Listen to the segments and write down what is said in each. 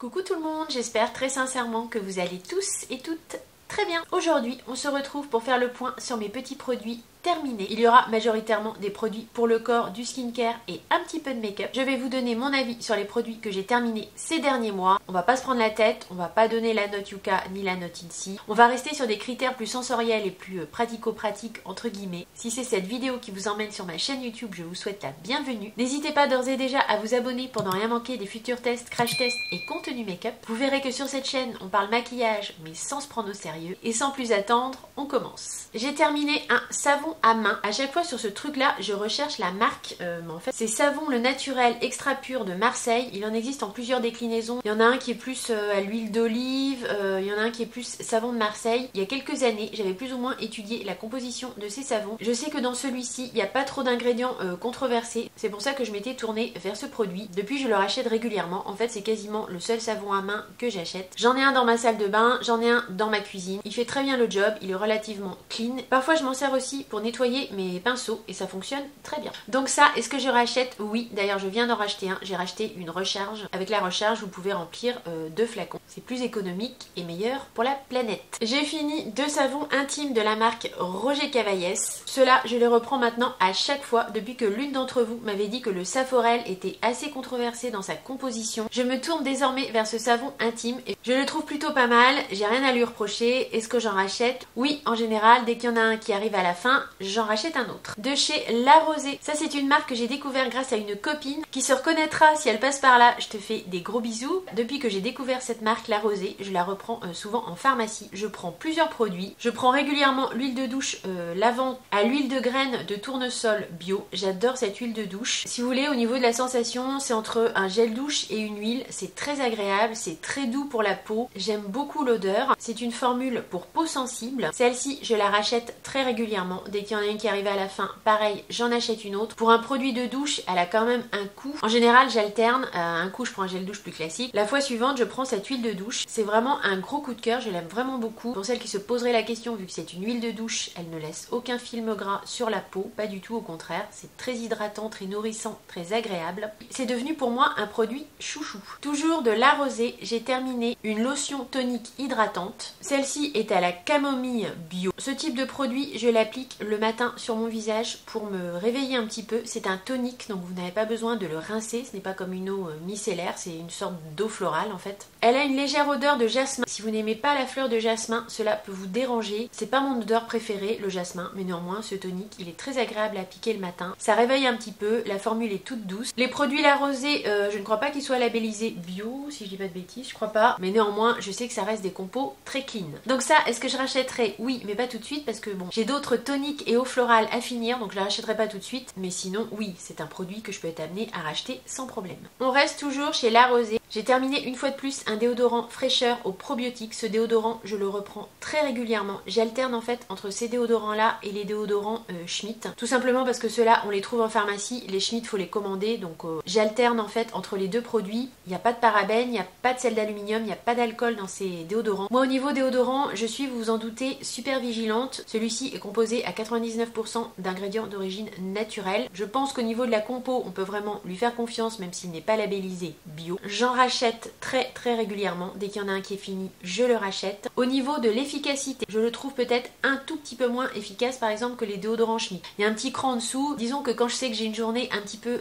Coucou tout le monde, j'espère très sincèrement que vous allez tous et toutes très bien. Aujourd'hui, on se retrouve pour faire le point sur mes petits produits terminés. Il y aura majoritairement des produits pour le corps, du skincare et un petit peu de make-up. Je vais vous donner mon avis sur les produits que j'ai terminés ces derniers mois. On va pas se prendre la tête, on va pas donner la note Yuka ni la note Insi. On va rester sur des critères plus sensoriels et plus pratico-pratiques entre guillemets. Si c'est cette vidéo qui vous emmène sur ma chaîne YouTube, je vous souhaite la bienvenue. N'hésitez pas d'ores et déjà à vous abonner pour ne rien manquer des futurs tests, crash tests et contenu make-up. Vous verrez que sur cette chaîne, on parle maquillage mais sans se prendre au sérieux. Et sans plus attendre, on commence. J'ai terminé un savon à main. À chaque fois sur ce truc là je recherche la marque, mais en fait c'est Savon le Naturel Extra Pur de Marseille. Il en existe en plusieurs déclinaisons. Il y en a un qui est plus à l'huile d'olive, il y en a un qui est plus savon de Marseille. Il y a quelques années j'avais plus ou moins étudié la composition de ces savons. Je sais que dans celui-ci il n'y a pas trop d'ingrédients controversés. C'est pour ça que je m'étais tournée vers ce produit. Depuis je le rachète régulièrement. En fait c'est quasiment le seul savon à main que j'achète. J'en ai un dans ma salle de bain, j'en ai un dans ma cuisine. Il fait très bien le job, il est relativement clean. Parfois je m'en sers aussi pour nettoyer mes pinceaux et ça fonctionne très bien. Donc ça, est-ce que je rachète? Oui, d'ailleurs je viens d'en racheter un. J'ai racheté une recharge. Avec la recharge vous pouvez remplir 2 flacons. C'est plus économique et meilleur pour la planète. J'ai fini 2 savons intimes de la marque Roger Cavaillès. Ceux-là je les reprends maintenant à chaque fois depuis que l'une d'entre vous m'avait dit que le Saforel était assez controversé dans sa composition. Je me tourne désormais vers ce savon intime et je le trouve plutôt pas mal. J'ai rien à lui reprocher. Est-ce que j'en rachète? Oui, en général, dès qu'il y en a un qui arrive à la fin, j'en rachète un autre. De chez La Rosée. Ça c'est une marque que j'ai découvert grâce à une copine qui se reconnaîtra si elle passe par là. Je te fais des gros bisous. Depuis que j'ai découvert cette marque La Rosée, je la reprends souvent en pharmacie. Je prends plusieurs produits. Je prends régulièrement l'huile de douche lavande à l'huile de graines de tournesol bio. J'adore cette huile de douche. Si vous voulez, au niveau de la sensation, c'est entre un gel douche et une huile. C'est très agréable, c'est très doux pour la peau. J'aime beaucoup l'odeur. C'est une formule pour peau sensible. Celle-ci, je la rachète très régulièrement. Dès qu'il y en a une qui arrive à la fin, pareil, j'en achète une autre. Pour un produit de douche, elle a quand même un coût. En général, j'alterne. Un coup, je prends un gel douche plus classique. La fois suivante, je prends cette huile de douche. C'est vraiment un gros coup de cœur. Je l'aime vraiment beaucoup. Pour celles qui se poseraient la question, vu que c'est une huile de douche, elle ne laisse aucun film gras sur la peau. Pas du tout, au contraire. C'est très hydratant, très nourrissant, très agréable. C'est devenu pour moi un produit chouchou. Toujours de La Rosée, j'ai terminé une lotion tonique hydratante. Celle-ci est à la camomille bio. Ce type de produit, je l'applique le matin sur mon visage pour me réveiller un petit peu. C'est un tonique, donc vous n'avez pas besoin de le rincer. Ce n'est pas comme une eau micellaire, c'est une sorte d'eau florale en fait. Elle a une légère odeur de jasmin. Si vous n'aimez pas la fleur de jasmin, cela peut vous déranger. C'est pas mon odeur préférée, le jasmin, mais néanmoins ce tonique, il est très agréable à appliquer le matin. Ça réveille un petit peu, la formule est toute douce. Les produits La Rosée, je ne crois pas qu'ils soient labellisés bio, si je dis pas de bêtises, je crois pas. Mais néanmoins, je sais que ça reste des compos très clean. Donc ça, est-ce que je rachèterai? Oui, mais pas tout de suite parce que bon, j'ai d'autres toniques et eau florale à finir, donc je la rachèterai pas tout de suite. Mais sinon, oui, c'est un produit que je peux être amenée à racheter sans problème. On reste toujours chez La Rosée. J'ai terminé une fois de plus un déodorant fraîcheur aux probiotiques. Ce déodorant, je le reprends très régulièrement. J'alterne en fait entre ces déodorants-là et les déodorants Schmitt. Tout simplement parce que ceux-là, on les trouve en pharmacie. Les Schmitt, faut les commander. Donc j'alterne en fait entre les deux produits. Il n'y a pas de parabènes, il n'y a pas de sel d'aluminium, il n'y a pas d'alcool dans ces déodorants. Moi, au niveau déodorant, je suis, vous vous en doutez, super vigilante. Celui-ci est composé à 99% d'ingrédients d'origine naturelle. Je pense qu'au niveau de la compo, on peut vraiment lui faire confiance même s'il n'est pas labellisé bio. J'en rachète très régulièrement. Dès qu'il y en a un qui est fini, je le rachète. Au niveau de l'efficacité, je le trouve peut-être un tout petit peu moins efficace par exemple que les déodorants Schmitt. Il y a un petit cran en dessous. Disons que quand je sais que j'ai une journée un petit peu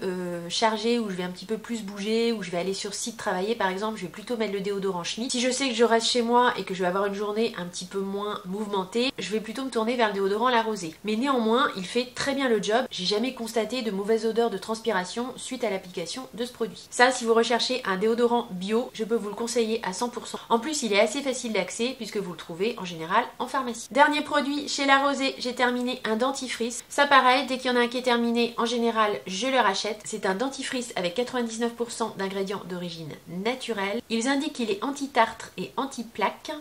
chargée, où je vais un petit peu plus bouger, où je vais aller sur site travailler par exemple, je vais plutôt mettre le déodorant Schmitt. Si je sais que je reste chez moi et que je vais avoir une journée un petit peu moins mouvementée, je vais plutôt me tourner vers le déodorant La Rosée. Mais néanmoins, il fait très bien le job. J'ai jamais constaté de mauvaise odeur de transpiration suite à l'application de ce produit. Ça, si vous recherchez un déodorant bio, je peux vous le conseiller à 100%. En plus, il est assez facile d'accès puisque vous le trouvez en général en pharmacie. Dernier produit chez La Rosée, j'ai terminé un dentifrice. Ça pareil, dès qu'il y en a un qui est terminé, en général, je le rachète. C'est un dentifrice avec 99% d'ingrédients d'origine naturelle. Ils indiquent qu'il est anti-tartre et anti-plaque.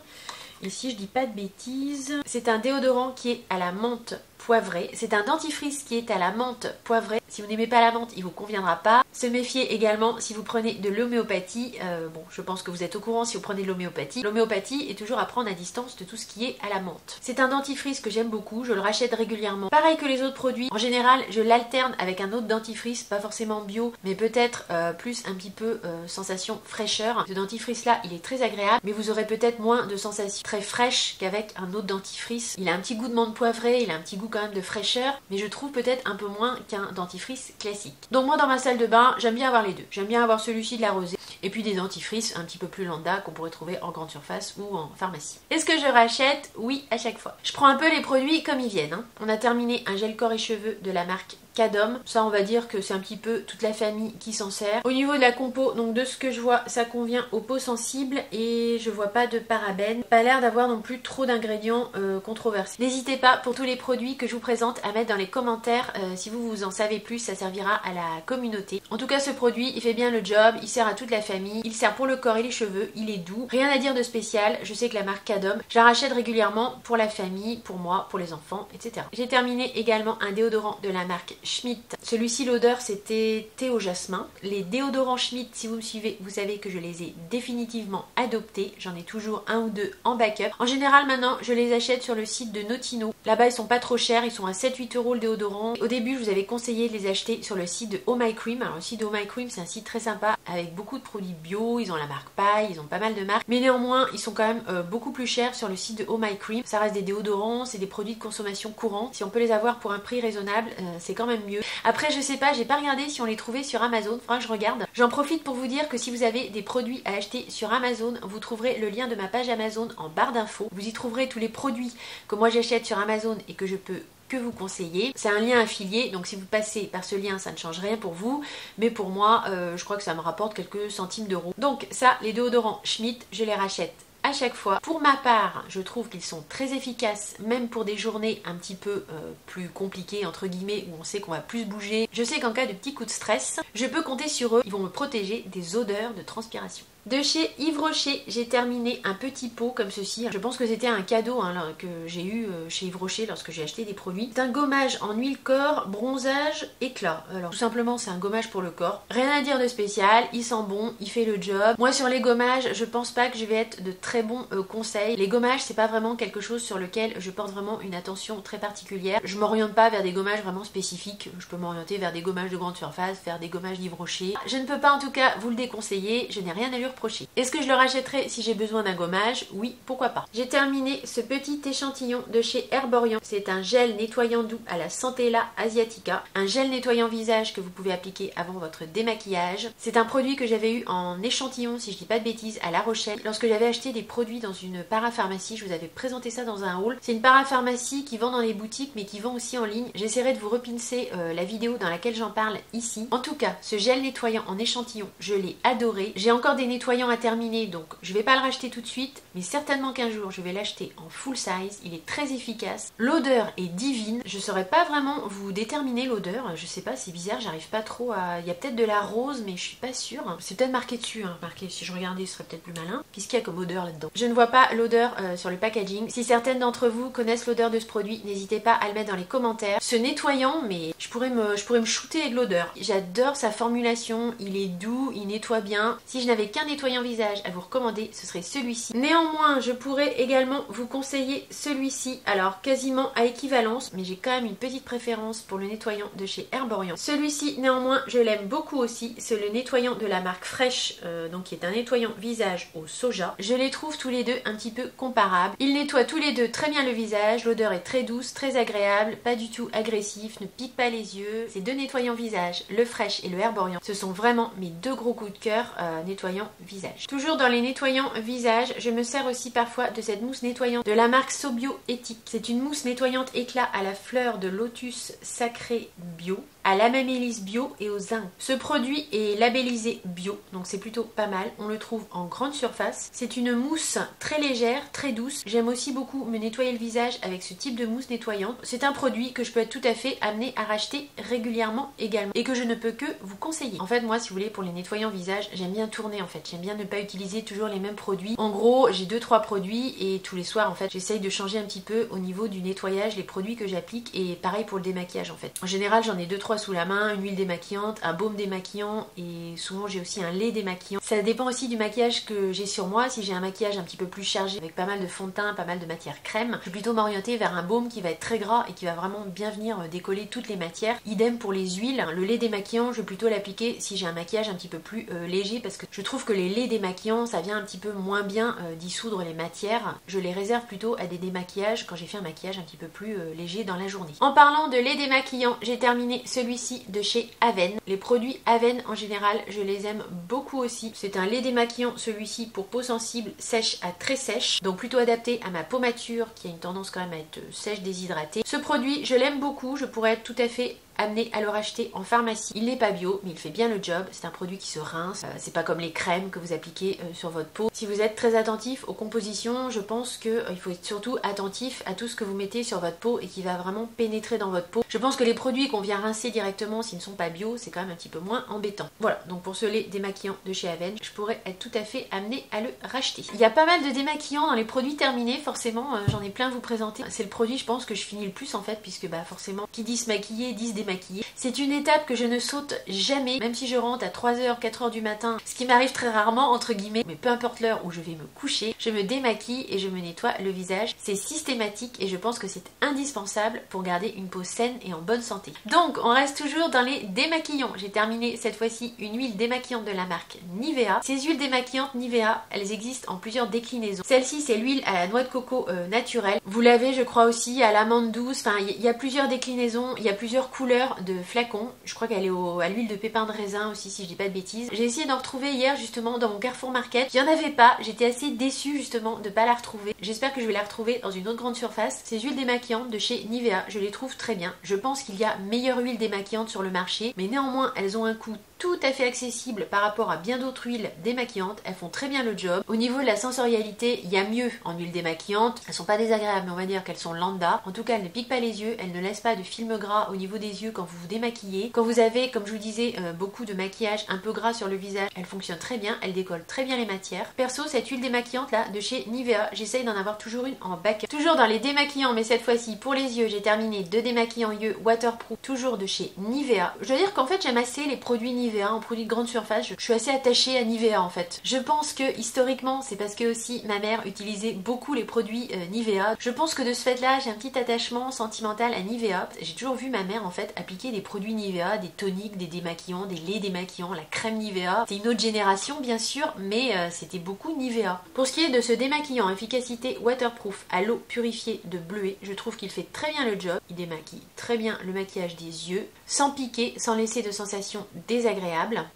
Et si je dis pas de bêtises, c'est un déodorant qui est à la menthe poivrée. C'est un dentifrice qui est à la menthe poivrée. Si vous n'aimez pas la menthe, il vous conviendra pas. Se méfier également si vous prenez de l'homéopathie. Bon, je pense que vous êtes au courant si vous prenez de l'homéopathie. L'homéopathie est toujours à prendre à distance de tout ce qui est à la menthe. C'est un dentifrice que j'aime beaucoup, je le rachète régulièrement. Pareil que les autres produits, en général, je l'alterne avec un autre dentifrice, pas forcément bio, mais peut-être plus un petit peu sensation fraîcheur. Ce dentifrice-là, il est très agréable, mais vous aurez peut-être moins de sensations très fraîches qu'avec un autre dentifrice. Il a un petit goût de menthe poivrée, il a un petit goût quand même de fraîcheur, mais je trouve peut-être un peu moins qu'un dentifrice classique. Donc moi, dans ma salle de bain, j'aime bien avoir les deux. J'aime bien avoir celui-ci de la rosée, et puis des dentifrices un petit peu plus lambda qu'on pourrait trouver en grande surface ou en pharmacie. Est-ce que je rachète? Oui, à chaque fois. Je prends un peu les produits comme ils viennent. On a terminé un gel corps et cheveux de la marque Cadom. Ça, on va dire que c'est un petit peu toute la famille qui s'en sert. Au niveau de la compo, donc de ce que je vois, ça convient aux peaux sensibles et je vois pas de parabènes. Pas l'air d'avoir non plus trop d'ingrédients controversés. N'hésitez pas pour tous les produits que je vous présente à mettre dans les commentaires. Si vous en savez plus, ça servira à la communauté. En tout cas, ce produit, il fait bien le job. Il sert à toute la famille. Il sert pour le corps et les cheveux. Il est doux. Rien à dire de spécial. Je sais que la marque Cadom, je la rachète régulièrement pour la famille, pour moi, pour les enfants, etc. J'ai terminé également un déodorant de la marque Schmitt. Celui-ci, l'odeur, c'était thé au jasmin. Les déodorants Schmitt, si vous me suivez, vous savez que je les ai définitivement adoptés. J'en ai toujours un ou deux en backup. En général, maintenant, je les achète sur le site de Notino. Là-bas, ils sont pas trop chers. Ils sont à 7-8 € le déodorant. Au début, je vous avais conseillé de les acheter sur le site de Oh My Cream. Alors, le site de Oh My Cream, c'est un site très sympa avec beaucoup de produits bio. Ils ont la marque Paille, ils ont pas mal de marques. Mais néanmoins, ils sont quand même beaucoup plus chers sur le site de Oh My Cream. Ça reste des déodorants, c'est des produits de consommation courante. Si on peut les avoir pour un prix raisonnable, c'est quand même mieux. Après, je sais pas, j'ai pas regardé si on les trouvait sur Amazon. Faudra que je regarde. J'en profite pour vous dire que si vous avez des produits à acheter sur Amazon, vous trouverez le lien de ma page Amazon en barre d'infos. Vous y trouverez tous les produits que moi j'achète sur Amazon et que je peux que vous conseiller. C'est un lien affilié, donc si vous passez par ce lien, ça ne change rien pour vous, mais pour moi, je crois que ça me rapporte quelques centimes d'euros. Donc ça, les déodorants Schmitt, je les rachète à chaque fois. Pour ma part, je trouve qu'ils sont très efficaces, même pour des journées un petit peu plus compliquées, entre guillemets, où on sait qu'on va plus bouger. Je sais qu'en cas de petits coups de stress, je peux compter sur eux. Ils vont me protéger des odeurs de transpiration. De chez Yves Rocher, j'ai terminé un petit pot comme ceci. Je pense que c'était un cadeau que j'ai eu chez Yves Rocher lorsque j'ai acheté des produits. C'est un gommage en huile corps, bronzage, éclat. Alors tout simplement, c'est un gommage pour le corps. Rien à dire de spécial, il sent bon, il fait le job. Moi sur les gommages, je pense pas que je vais être de très bons conseils. Les gommages, c'est pas vraiment quelque chose sur lequel je porte vraiment une attention très particulière. Je m'oriente pas vers des gommages vraiment spécifiques. Je peux m'orienter vers des gommages de grande surface, vers des gommages d'Yves Rocher. Je ne peux pas en tout cas vous le déconseiller, je n'ai rien à lui reprocher. Est-ce que je le rachèterai si j'ai besoin d'un gommage? Oui, pourquoi pas. J'ai terminé ce petit échantillon de chez Herborian. C'est un gel nettoyant doux à la Centella asiatica. Un gel nettoyant visage que vous pouvez appliquer avant votre démaquillage. C'est un produit que j'avais eu en échantillon, si je dis pas de bêtises, à La Rochelle. Lorsque j'avais acheté des produits dans une parapharmacie, je vous avais présenté ça dans un haul. C'est une parapharmacie qui vend dans les boutiques mais qui vend aussi en ligne. J'essaierai de vous repincer la vidéo dans laquelle j'en parle ici. En tout cas, ce gel nettoyant en échantillon, je l'ai adoré. J'ai encore des nettoyants à terminer, donc je vais pas le racheter tout de suite, mais certainement qu'un jour je vais l'acheter en full size. Il est très efficace, l'odeur est divine. Je saurais pas vraiment vous déterminer l'odeur, je sais pas, c'est bizarre, j'arrive pas trop à... Il y a peut-être de la rose, mais je suis pas sûre. C'est peut-être marqué dessus, marqué, si je regardais ce serait peut-être plus malin. Qu'est-ce qu'il y a comme odeur là-dedans? Je ne vois pas l'odeur sur le packaging. Si certaines d'entre vous connaissent l'odeur de ce produit, n'hésitez pas à le mettre dans les commentaires. Ce nettoyant, mais je pourrais me shooter avec l'odeur. J'adore sa formulation, il est doux, il nettoie bien. Si je n'avais qu'un nettoyant visage à vous recommander, ce serait celui-ci. Néanmoins, je pourrais également vous conseiller celui-ci, alors quasiment à équivalence, mais j'ai quand même une petite préférence pour le nettoyant de chez Herborian. Celui-ci, néanmoins, je l'aime beaucoup aussi. C'est le nettoyant de la marque Fresh, donc qui est un nettoyant visage au soja. Je les trouve tous les deux un petit peu comparables. Ils nettoient tous les deux très bien le visage. L'odeur est très douce, très agréable, pas du tout agressif, ne pique pas les yeux. Ces deux nettoyants visage, le Fresh et le Herborian, ce sont vraiment mes deux gros coups de cœur nettoyant visage. Toujours dans les nettoyants visage, je me sers aussi parfois de cette mousse nettoyante de la marque Sobio Ethique. C'est une mousse nettoyante éclat à la fleur de lotus sacré bio. à l'amamélis bio et au zinc. Ce produit est labellisé bio, donc c'est plutôt pas mal. On le trouve en grande surface. C'est une mousse très légère, très douce. J'aime aussi beaucoup me nettoyer le visage avec ce type de mousse nettoyante. C'est un produit que je peux être tout à fait amenée à racheter régulièrement également et que je ne peux que vous conseiller. En fait, moi, si vous voulez, pour les nettoyants visage, j'aime bien tourner en fait. J'aime bien ne pas utiliser toujours les mêmes produits. En gros, j'ai 2-3 produits et tous les soirs, en fait, j'essaye de changer un petit peu au niveau du nettoyage, les produits que j'applique et pareil pour le démaquillage en fait. En général, j'en ai 2-3 sous la main, une huile démaquillante, un baume démaquillant et souvent j'ai aussi un lait démaquillant. Ça dépend aussi du maquillage que j'ai sur moi. Si j'ai un maquillage un petit peu plus chargé avec pas mal de fond de teint, pas mal de matière crème, je vais plutôt m'orienter vers un baume qui va être très gras et qui va vraiment bien venir décoller toutes les matières. Idem pour les huiles. Le lait démaquillant, je vais plutôt l'appliquer si j'ai un maquillage un petit peu plus léger parce que je trouve que les laits démaquillants, ça vient un petit peu moins bien dissoudre les matières. Je les réserve plutôt à des démaquillages quand j'ai fait un maquillage un petit peu plus léger dans la journée. En parlant de lait démaquillant, j'ai terminé celui-ci de chez Aven. Les produits Aven en général, je les aime beaucoup aussi. C'est un lait démaquillant, celui-ci pour peau sensible, sèche à très sèche, donc plutôt adapté à ma peau mature qui a une tendance quand même à être sèche, déshydratée. Ce produit, je l'aime beaucoup, je pourrais être tout à fait amené à le racheter en pharmacie. Il n'est pas bio, mais il fait bien le job. C'est un produit qui se rince. C'est pas comme les crèmes que vous appliquez sur votre peau. Si vous êtes très attentif aux compositions, je pense qu'il faut être surtout attentif à tout ce que vous mettez sur votre peau et qui va vraiment pénétrer dans votre peau. Je pense que les produits qu'on vient rincer directement s'ils ne sont pas bio, c'est quand même un petit peu moins embêtant. Voilà, donc pour ce lait démaquillant de chez Aven, je pourrais être tout à fait amenée à le racheter. Il y a pas mal de démaquillants dans les produits terminés, forcément, j'en ai plein à vous présenter. C'est le produit, je pense, que je finis le plus en fait, puisque bah forcément, qui dit se maquiller, dit se démaquiller. C'est une étape que je ne saute jamais, même si je rentre à 3h, 4h du matin, ce qui m'arrive très rarement entre guillemets, mais peu importe l'heure où je vais me coucher, je me démaquille et je me nettoie le visage. C'est systématique et je pense que c'est indispensable pour garder une peau saine et en bonne santé. Donc on reste toujours dans les démaquillants. J'ai terminé cette fois-ci une huile démaquillante de la marque Nivea. Ces huiles démaquillantes Nivea, elles existent en plusieurs déclinaisons. Celle-ci c'est l'huile à la noix de coco naturelle. Vous l'avez je crois aussi à l'amande douce, enfin il y a plusieurs déclinaisons, il y a plusieurs couleurs de flacons. Je crois qu'elle est à l'huile de pépins de raisin aussi si je dis pas de bêtises. J'ai essayé d'en retrouver hier justement dans mon Carrefour Market. Il n'y en avait pas, j'étais assez déçue justement de pas la retrouver. J'espère que je vais la retrouver dans une autre grande surface. Ces huiles démaquillantes de chez Nivea, je les trouve très bien. Je pense qu'il y a meilleure huile démaquillante sur le marché, mais néanmoins elles ont un coût tout à fait accessible par rapport à bien d'autres huiles démaquillantes. Elles font très bien le job. Au niveau de la sensorialité, il y a mieux en huile démaquillante. Elles sont pas désagréables, mais on va dire qu'elles sont lambda. En tout cas, elles ne piquent pas les yeux, elles ne laissent pas de film gras au niveau des yeux quand vous vous démaquillez. Quand vous avez, comme je vous disais, beaucoup de maquillage un peu gras sur le visage, elles fonctionnent très bien, elles décollent très bien les matières. Perso, cette huile démaquillante là de chez Nivea, j'essaye d'en avoir toujours une en backup. Toujours dans les démaquillants, mais cette fois-ci pour les yeux, j'ai terminé 2 démaquillants yeux waterproof, toujours de chez Nivea. Je dois dire qu'en fait, j'aime assez les produits Nivea. En produit de grande surface, je suis assez attachée à Nivea en fait. Je pense que historiquement, c'est parce que aussi ma mère utilisait beaucoup les produits Nivea. Je pense que de ce fait là, j'ai un petit attachement sentimental à Nivea. J'ai toujours vu ma mère en fait appliquer des produits Nivea, des toniques, des démaquillants, des laits démaquillants, la crème Nivea. C'est une autre génération bien sûr, mais c'était beaucoup Nivea. Pour ce qui est de ce démaquillant efficacité waterproof à l'eau purifiée de bleuet, je trouve qu'il fait très bien le job. Il démaquille très bien le maquillage des yeux, sans piquer, sans laisser de sensations désagréables.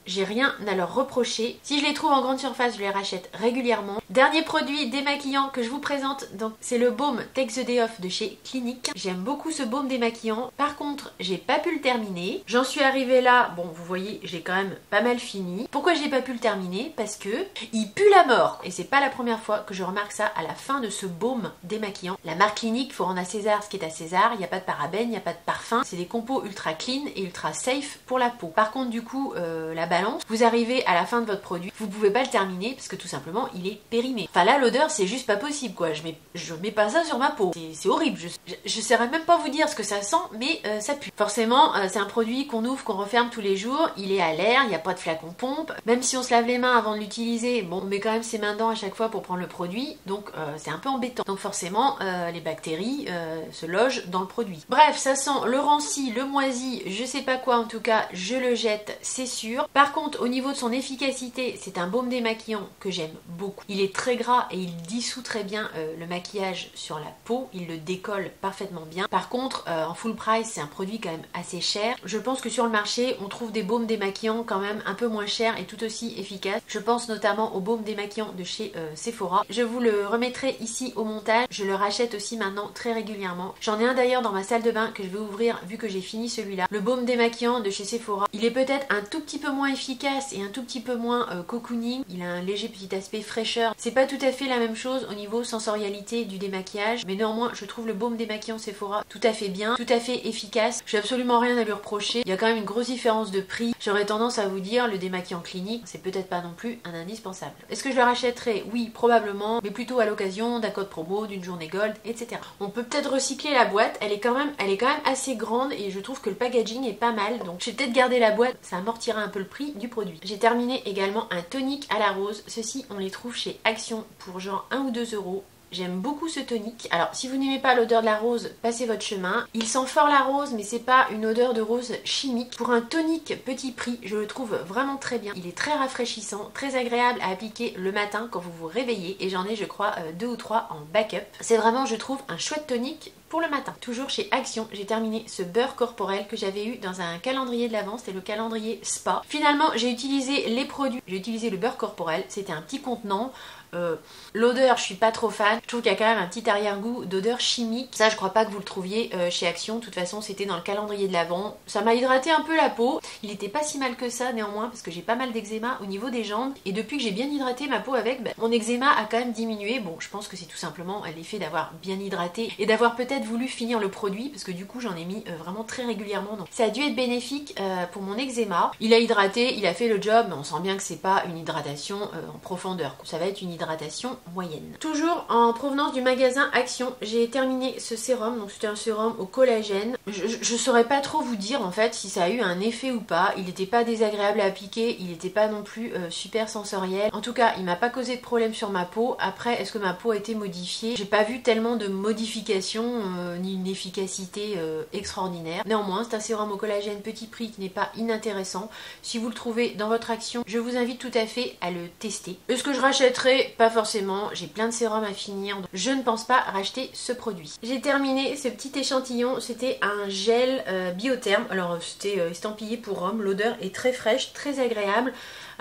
J'ai rien à leur reprocher. Si je les trouve en grande surface, je les rachète régulièrement. Dernier produit démaquillant que je vous présente, donc c'est le baume Take the Day Off de chez Clinique. J'aime beaucoup ce baume démaquillant. Par contre, j'ai pas pu le terminer. J'en suis arrivée là, bon vous voyez, j'ai quand même pas mal fini. Pourquoi j'ai pas pu le terminer? Parce que il pue la mort. Et c'est pas la première fois que je remarque ça à la fin de ce baume démaquillant. La marque Clinique, faut rendre à César ce qui est à César. Il n'y a pas de parabènes, il n'y a pas de parfum. C'est des compos ultra clean et ultra safe pour la peau. Par contre du coup, la balance, vous arrivez à la fin de votre produit, vous pouvez pas le terminer parce que tout simplement il est périmé. Enfin là l'odeur c'est juste pas possible quoi, je mets pas ça sur ma peau, c'est horrible, je saurais même pas vous dire ce que ça sent mais ça pue. Forcément c'est un produit qu'on ouvre, qu'on referme tous les jours, il est à l'air, il n'y a pas de flacon pompe, même si on se lave les mains avant de l'utiliser, bon on met quand même ses mains dedans à chaque fois pour prendre le produit, donc c'est un peu embêtant. Donc forcément les bactéries se logent dans le produit. Bref, ça sent le ranci, le moisi, je sais pas quoi en tout cas, je le jette, c'est c'est sûr. Par contre, au niveau de son efficacité, c'est un baume démaquillant que j'aime beaucoup. Il est très gras et il dissout très bien le maquillage sur la peau. Il le décolle parfaitement bien. Par contre, en full price, c'est un produit quand même assez cher. Je pense que sur le marché, on trouve des baumes démaquillants quand même un peu moins chers et tout aussi efficaces. Je pense notamment au baume démaquillant de chez Sephora. Je vous le remettrai ici au montage. Je le rachète aussi maintenant très régulièrement. J'en ai un d'ailleurs dans ma salle de bain que je vais ouvrir vu que j'ai fini celui-là. Le baume démaquillant de chez Sephora. Il est peut-être un tout petit peu moins efficace et un tout petit peu moins cocooning. Il a un léger petit aspect fraîcheur. C'est pas tout à fait la même chose au niveau sensorialité du démaquillage, mais néanmoins je trouve le baume démaquillant Sephora tout à fait bien, tout à fait efficace. J'ai absolument rien à lui reprocher. Il y a quand même une grosse différence de prix. J'aurais tendance à vous dire le démaquillant Clinique, c'est peut-être pas non plus un indispensable. Est-ce que je le rachèterai? Oui, probablement, mais plutôt à l'occasion d'un code promo, d'une journée gold, etc. On peut peut-être recycler la boîte. Elle est quand même assez grande et je trouve que le packaging est pas mal. Donc je vais peut-être garder la boîte, ça amortira un peu le prix du produit. J'ai terminé également un tonique à la rose. Ceux-ci, on les trouve chez Action pour genre 1 ou 2 €. J'aime beaucoup ce tonique. Alors si vous n'aimez pas l'odeur de la rose, passez votre chemin. Il sent fort la rose mais c'est pas une odeur de rose chimique. Pour un tonique petit prix, je le trouve vraiment très bien. Il est très rafraîchissant, très agréable à appliquer le matin quand vous vous réveillez. Et j'en ai je crois 2 ou 3 en backup. C'est vraiment je trouve un chouette tonique pour le matin. Toujours chez Action, j'ai terminé ce beurre corporel que j'avais eu dans un calendrier de l'Avent, c'était le calendrier spa. Finalement j'ai utilisé les produits, j'ai utilisé le beurre corporel, c'était un petit contenant. L'odeur je suis pas trop fan, je trouve qu'il y a quand même un petit arrière-goût d'odeur chimique. Ça je crois pas que vous le trouviez chez Action, de toute façon c'était dans le calendrier de l'Avent. Ça m'a hydraté un peu la peau, il était pas si mal que ça néanmoins parce que j'ai pas mal d'eczéma au niveau des jambes et depuis que j'ai bien hydraté ma peau avec, mon eczéma a quand même diminué. Bon je pense que c'est tout simplement l'effet d'avoir bien hydraté et d'avoir peut-être voulu finir le produit parce que du coup j'en ai mis vraiment très régulièrement, donc ça a dû être bénéfique pour mon eczéma. Il a hydraté, il a fait le job, mais on sent bien que c'est pas une hydratation en profondeur, ça va être une hydratation moyenne. Toujours en provenance du magasin Action, j'ai terminé ce sérum, donc c'était un sérum au collagène. Je saurais pas trop vous dire en fait si ça a eu un effet ou pas. Il n'était pas désagréable à appliquer, il n'était pas non plus super sensoriel. En tout cas il m'a pas causé de problème sur ma peau. Après est-ce que ma peau a été modifiée? J'ai pas vu tellement de modifications ni une efficacité extraordinaire. Néanmoins c'est un sérum au collagène petit prix qui n'est pas inintéressant. Si vous le trouvez dans votre Action, je vous invite tout à fait à le tester. Est-ce que je rachèterai? Pas forcément, j'ai plein de sérums à finir, donc je ne pense pas racheter ce produit. J'ai terminé ce petit échantillon, c'était un gel Biotherm, alors c'était estampillé pour homme, l'odeur est très fraîche, très agréable.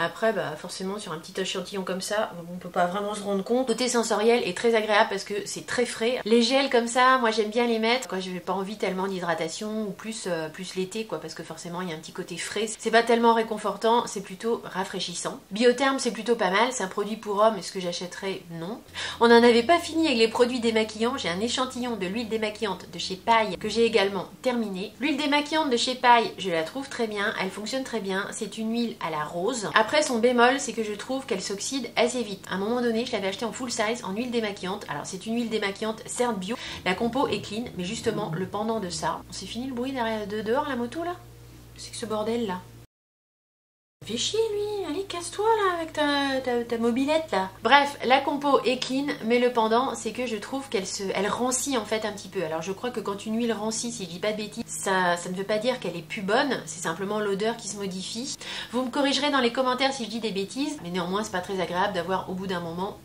Après, forcément, sur un petit échantillon comme ça, on peut pas vraiment se rendre compte. Côté sensoriel est très agréable parce que c'est très frais. Les gels comme ça, moi j'aime bien les mettre quand je n'ai pas envie tellement d'hydratation ou plus l'été, quoi, parce que forcément il y a un petit côté frais. C'est pas tellement réconfortant, c'est plutôt rafraîchissant. Biotherm, c'est plutôt pas mal, c'est un produit pour homme. Est-ce que j'achèterais? Non. On n'en avait pas fini avec les produits démaquillants. J'ai un échantillon de l'huile démaquillante de chez Paille que j'ai également terminé. L'huile démaquillante de chez Paille, je la trouve très bien, elle fonctionne très bien. C'est une huile à la rose. Après son bémol, c'est que je trouve qu'elle s'oxyde assez vite. À un moment donné, je l'avais acheté en full size en huile démaquillante. Alors c'est une huile démaquillante certes bio, la compo est clean, mais justement le pendant de ça, c'est fini le bruit derrière, de dehors la moto là? C'est que ce bordel là. Fais chier lui, allez casse-toi là avec ta mobilette là. Bref, la compo est clean, mais le pendant c'est que je trouve elle rancit en fait un petit peu. Alors je crois que quand une huile rancit, si je dis pas de bêtises, ça ne veut pas dire qu'elle est plus bonne, c'est simplement l'odeur qui se modifie. Vous me corrigerez dans les commentaires si je dis des bêtises, mais néanmoins c'est pas très agréable d'avoir au bout d'un moment...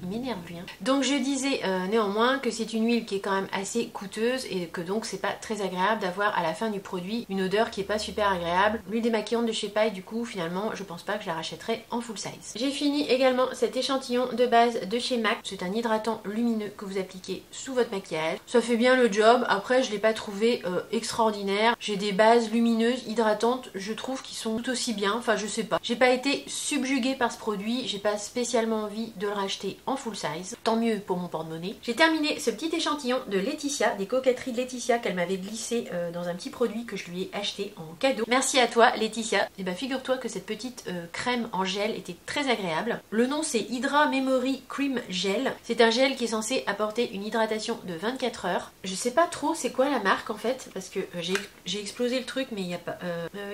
Il m'énerve lui. Donc je disais néanmoins que c'est une huile qui est quand même assez coûteuse et que donc c'est pas très agréable d'avoir à la fin du produit une odeur qui est pas super agréable. L'huile démaquillante de chez Paille, du coup finalement je pense pas que je la rachèterai en full size. J'ai fini également cet échantillon de base de chez MAC. C'est un hydratant lumineux que vous appliquez sous votre maquillage. Ça fait bien le job. Après je l'ai pas trouvé extraordinaire. J'ai des bases lumineuses hydratantes, je trouve qu'ils sont tout aussi bien. Enfin je sais pas. J'ai pas été subjuguée par ce produit. J'ai pas spécialement envie de le racheter en full size, tant mieux pour mon porte-monnaie. J'ai terminé ce petit échantillon de Laetitia, des coquetteries de Laetitia qu'elle m'avait glissé dans un petit produit que je lui ai acheté en cadeau. Merci à toi Laetitia. Et figure-toi que cette petite crème en gel était très agréable. Le nom c'est Hydra Memory Cream Gel. C'est un gel qui est censé apporter une hydratation de 24 heures. Je sais pas trop c'est quoi la marque en fait, parce que j'ai explosé le truc mais il n'y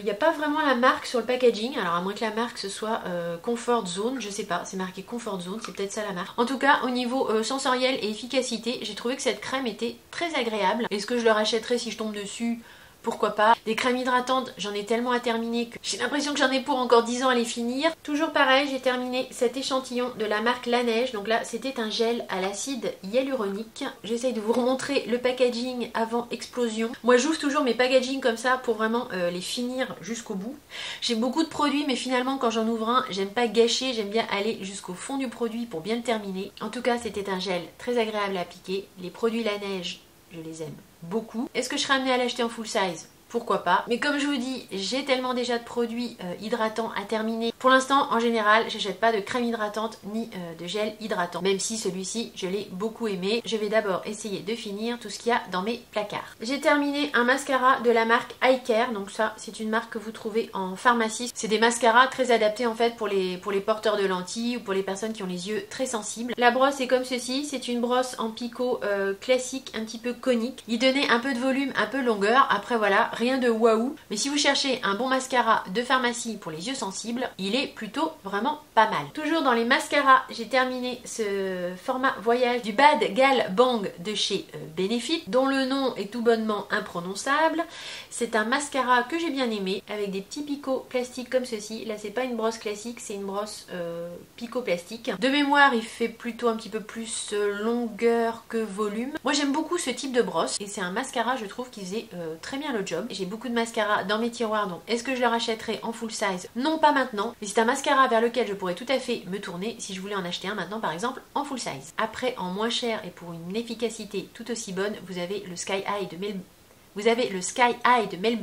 a pas vraiment la marque sur le packaging. Alors à moins que la marque ce soit Comfort Zone, je sais pas, c'est marqué Comfort Zone, c'est peut-être ça la marque. En tout cas, au niveau sensoriel et efficacité, j'ai trouvé que cette crème était très agréable. Est-ce que je le rachèterais si je tombe dessus? pourquoi pas. Des crèmes hydratantes, j'en ai tellement à terminer que j'ai l'impression que j'en ai pour encore 10 ans à les finir. Toujours pareil, j'ai terminé cet échantillon de la marque La Neige. Donc là, c'était un gel à l'acide hyaluronique. J'essaye de vous remontrer le packaging avant explosion. Moi, j'ouvre toujours mes packaging comme ça pour vraiment les finir jusqu'au bout. J'ai beaucoup de produits, mais finalement, quand j'en ouvre un, j'aime pas gâcher, j'aime bien aller jusqu'au fond du produit pour bien le terminer. En tout cas, c'était un gel très agréable à appliquer. Les produits La Neige, je les aime beaucoup. Est-ce que je serais amenée à l'acheter en full size ? Pourquoi pas. Mais comme je vous dis, j'ai tellement déjà de produits hydratants à terminer. Pour l'instant, en général, j'achète pas de crème hydratante ni de gel hydratant. Même si celui-ci, je l'ai beaucoup aimé. Je vais d'abord essayer de finir tout ce qu'il y a dans mes placards. J'ai terminé un mascara de la marque Eye Care. Donc ça, c'est une marque que vous trouvez en pharmacie. C'est des mascaras très adaptés en fait pour les porteurs de lentilles ou pour les personnes qui ont les yeux très sensibles. La brosse est comme ceci. C'est une brosse en picot classique, un petit peu conique. Il donnait un peu de volume, un peu de longueur. Après voilà, rien de waouh, mais si vous cherchez un bon mascara de pharmacie pour les yeux sensibles, il est plutôt vraiment pas mal. Toujours dans les mascaras, j'ai terminé ce format voyage du Bad Gal Bang de chez Benefit, dont le nom est tout bonnement imprononçable. C'est un mascara que j'ai bien aimé, avec des petits picots plastiques comme ceci. Là, c'est pas une brosse classique, c'est une brosse picot plastique. De mémoire, il fait plutôt un petit peu plus longueur que volume. Moi, j'aime beaucoup ce type de brosse, et c'est un mascara, je trouve, qui faisait très bien le job. J'ai beaucoup de mascara dans mes tiroirs, donc est-ce que je le rachèterai en full size? Non, pas maintenant, mais c'est un mascara vers lequel je pourrais tout à fait me tourner si je voulais en acheter un maintenant, par exemple, en full size. Après, en moins cher et pour une efficacité tout aussi bonne, vous avez le Sky High de Mel... Vous avez le Sky High de Mel...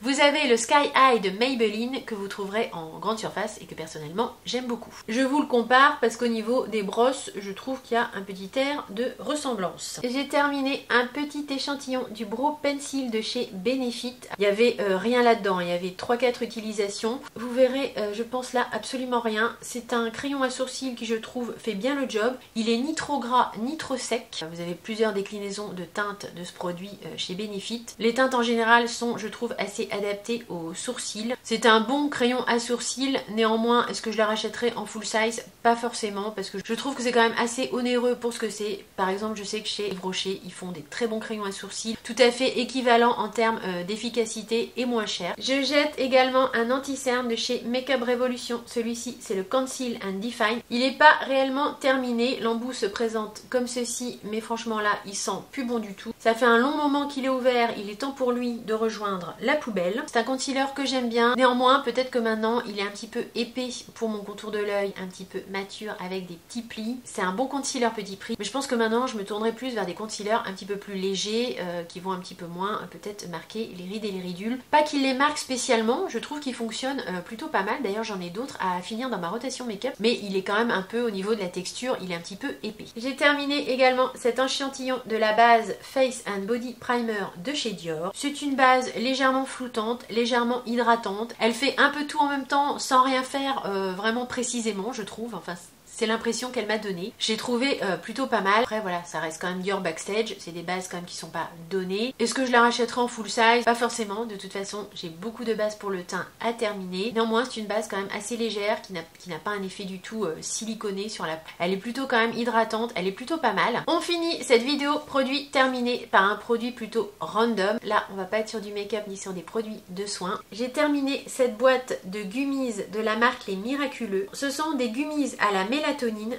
Vous avez le Sky High de Maybelline que vous trouverez en grande surface et que personnellement j'aime beaucoup. Je vous le compare parce qu'au niveau des brosses, je trouve qu'il y a un petit air de ressemblance. J'ai terminé un petit échantillon du Brow Pencil de chez Benefit. Il n'y avait rien là-dedans, il y avait 3-4 utilisations. Vous verrez, je pense là absolument rien. C'est un crayon à sourcils qui je trouve fait bien le job. Il est ni trop gras ni trop sec. Vous avez plusieurs déclinaisons de teintes de ce produit chez Benefit. Les teintes en général sont, je trouve, assez adapté aux sourcils. C'est un bon crayon à sourcils, néanmoins est-ce que je la rachèterai en full size? Pas forcément, parce que je trouve que c'est quand même assez onéreux pour ce que c'est. Par exemple, je sais que chez Yves Rocher ils font des très bons crayons à sourcils, tout à fait équivalents en termes d'efficacité et moins cher. Je jette également un anti-cerne de chez Makeup Revolution. Celui-ci c'est le Conceal and Define. Il n'est pas réellement terminé, l'embout se présente comme ceci, mais franchement là il sent plus bon du tout. Ça fait un long moment qu'il est ouvert, il est temps pour lui de rejoindre la poubelle. C'est un concealer que j'aime bien, néanmoins peut-être que maintenant il est un petit peu épais pour mon contour de l'œil, un petit peu mature avec des petits plis. C'est un bon concealer petit prix, mais je pense que maintenant je me tournerai plus vers des concealers un petit peu plus légers, qui vont un petit peu moins peut-être marquer les rides et les ridules. Pas qu'ils les marquent spécialement, je trouve qu'ils fonctionnent plutôt pas mal. D'ailleurs j'en ai d'autres à finir dans ma rotation make-up, mais il est quand même un peu au niveau de la texture, il est un petit peu épais. J'ai terminé également cet échantillon de la base Face and Body Primer de chez Dior. C'est une base légèrement floutante, légèrement hydratante. Elle fait un peu tout en même temps sans rien faire vraiment précisément, je trouve. Enfin, c'est l'impression qu'elle m'a donnée. J'ai trouvé plutôt pas mal. Après voilà, ça reste quand même Dior Backstage. C'est des bases quand même qui sont pas données. Est-ce que je la rachèterai en full size? Pas forcément. De toute façon, j'ai beaucoup de bases pour le teint à terminer. Néanmoins, c'est une base quand même assez légère qui n'a pas un effet du tout siliconé sur la peau. Elle est plutôt quand même hydratante. Elle est plutôt pas mal. On finit cette vidéo produit terminée par un produit plutôt random. Là, on va pas être sur du make-up ni sur des produits de soins. J'ai terminé cette boîte de gummies de la marque Les Miraculeux. Ce sont des gummies à la mélatonine.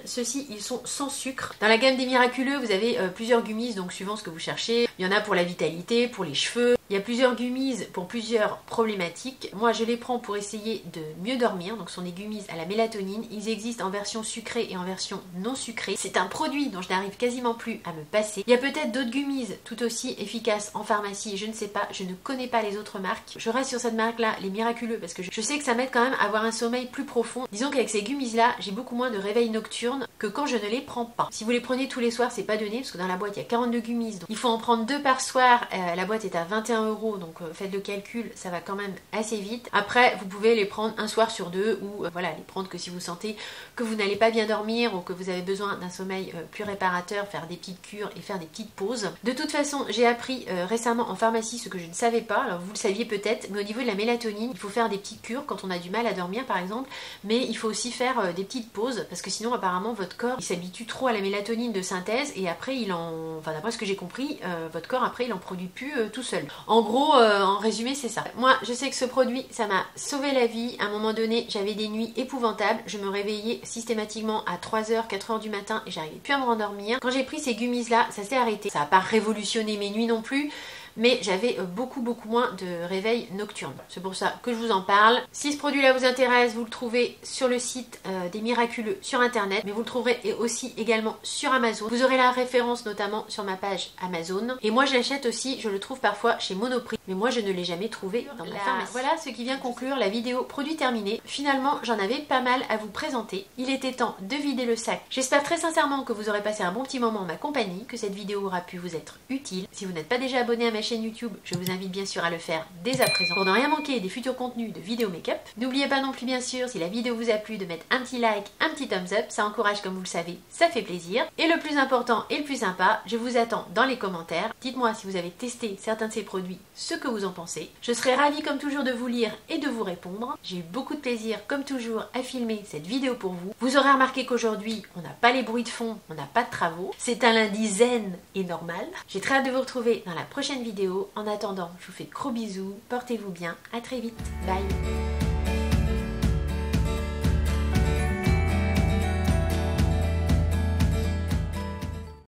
Ceux-ci, ils sont sans sucre. Dans la gamme des Miraculeux, vous avez plusieurs gummies, donc suivant ce que vous cherchez. Il y en a pour la vitalité, pour les cheveux. Il y a plusieurs gummies pour plusieurs problématiques. Moi, je les prends pour essayer de mieux dormir. Donc, ce sont des gummies à la mélatonine. Ils existent en version sucrée et en version non sucrée. C'est un produit dont je n'arrive quasiment plus à me passer. Il y a peut-être d'autres gummies tout aussi efficaces en pharmacie. Je ne sais pas. Je ne connais pas les autres marques. Je reste sur cette marque-là, les Miraculeux, parce que je sais que ça m'aide quand même à avoir un sommeil plus profond. Disons qu'avec ces gummies-là, j'ai beaucoup moins de réveil nocturne que quand je ne les prends pas. Si vous les prenez tous les soirs, c'est pas donné, parce que dans la boîte, il y a 42 gummies. Donc, il faut en prendre 2 par soir. La boîte est à 21 21 €, donc faites le calcul, ça va quand même assez vite. Après, vous pouvez les prendre un soir sur deux ou voilà, les prendre que si vous sentez que vous n'allez pas bien dormir ou que vous avez besoin d'un sommeil plus réparateur, faire des petites cures et faire des petites pauses. De toute façon, j'ai appris récemment en pharmacie ce que je ne savais pas, alors vous le saviez peut-être, mais au niveau de la mélatonine, il faut faire des petites cures quand on a du mal à dormir par exemple, mais il faut aussi faire des petites pauses parce que sinon apparemment votre corps il s'habitue trop à la mélatonine de synthèse et après enfin d'après ce que j'ai compris, votre corps après il en produit plus tout seul. En gros, en résumé c'est ça. Moi je sais que ce produit ça m'a sauvé la vie. À un moment donné j'avais des nuits épouvantables, je me réveillais systématiquement à 3h, 4h du matin et j'arrivais plus à me rendormir. Quand j'ai pris ces gummies là, ça s'est arrêté. Ça n'a pas révolutionné mes nuits non plus, mais j'avais beaucoup moins de réveil nocturne. C'est pour ça que je vous en parle. Si ce produit là vous intéresse, vous le trouvez sur le site des Miraculeux sur internet, mais vous le trouverez aussi également sur Amazon. Vous aurez la référence notamment sur ma page Amazon. Et moi je l'achète aussi, je le trouve parfois chez Monoprix, mais moi je ne l'ai jamais trouvé dans ma pharmacie. Voilà ce qui vient conclure la vidéo produit terminé. Finalement j'en avais pas mal à vous présenter. Il était temps de vider le sac. J'espère très sincèrement que vous aurez passé un bon petit moment en ma compagnie, que cette vidéo aura pu vous être utile. Si vous n'êtes pas déjà abonné à ma chaîne YouTube, je vous invite bien sûr à le faire dès à présent pour ne rien manquer des futurs contenus de vidéos make-up. N'oubliez pas non plus bien sûr, si la vidéo vous a plu, de mettre un petit like, un petit thumbs up, ça encourage comme vous le savez, ça fait plaisir. Et le plus important et le plus sympa, je vous attends dans les commentaires. Dites-moi si vous avez testé certains de ces produits, ce que vous en pensez. Je serai ravie comme toujours de vous lire et de vous répondre. J'ai eu beaucoup de plaisir comme toujours à filmer cette vidéo pour vous. Vous aurez remarqué qu'aujourd'hui on n'a pas les bruits de fond, on n'a pas de travaux. C'est un lundi zen et normal. J'ai très hâte de vous retrouver dans la prochaine vidéo. En attendant, je vous fais de gros bisous, portez-vous bien, à très vite, bye.